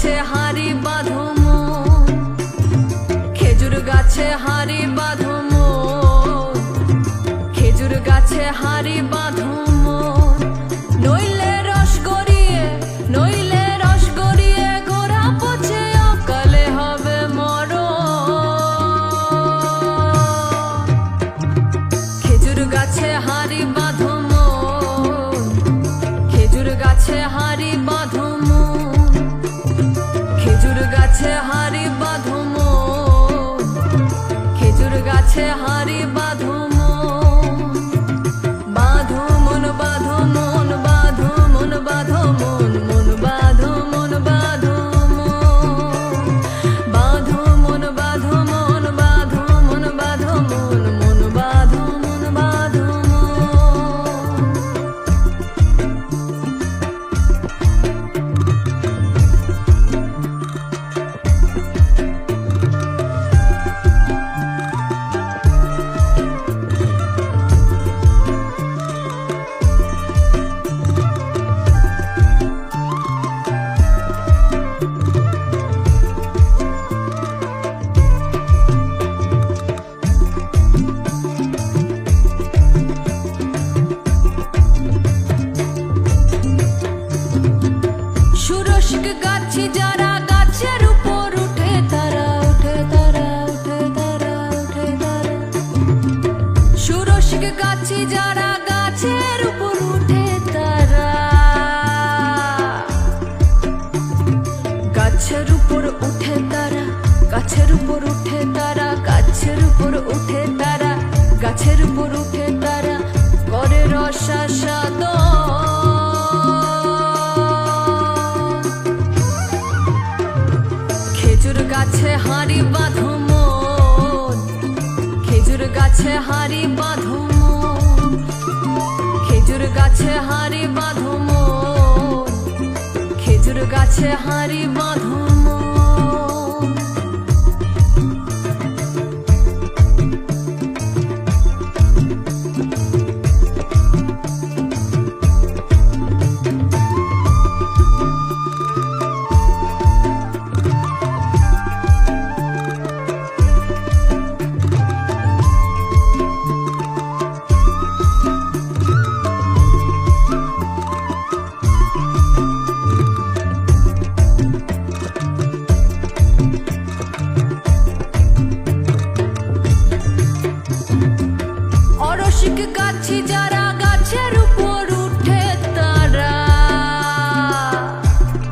গাছে হাঁড়ি বাঁধো মন, খেজুর গাছে হাঁড়ি বাঁধো মন, খেজুর গাছে হাঁড়ি বাঁধো মন। নইলে রস গড়িয়ে, নইলে রস গড়িয়ে গোড়া পচে অকালে হবে মরণ। খেজুর গাছে হাঁড়ি বাঁধো মন, খেজুর গাছে হাঁড়ি বাঁধো মন, খেজুর গাছে হাঁড়ি বাঁধো মন, খেজুর গাছে হাঁড়ি বাঁধো মন। বাঁধো মন, বাঁধো মন, বাঁধো মন, বাঁধো মন, মন বাঁধো মন, বাঁধো মন, বাঁধো মন, বাঁধো মন, বাঁধো মন, বাঁধো মন, মন বাঁধো মন, বাঁধো মন। সুরস্ক গাছি যারা গাছের উপর উঠে তারা, উঠে তারা, উঠে তারা, উঠে তারা। সুরস্ক গাছি যারা গাছের উপর উঠে তারা, গাছের উপর উঠে তারা, গাছের উপর উঠে তারা, গাছের উপর উঠে তারা, গাছের উপর উঠে তারা করে রসাস্বাদন। খেজুর গাছে হাঁড়ি বাঁধো মন, খেজুর গাছে হাঁড়ি বাঁধো মন, খেজুর গাছে হাঁড়ি বাঁধো মন, খেজুর গাছে হাঁড়ি বাঁধো।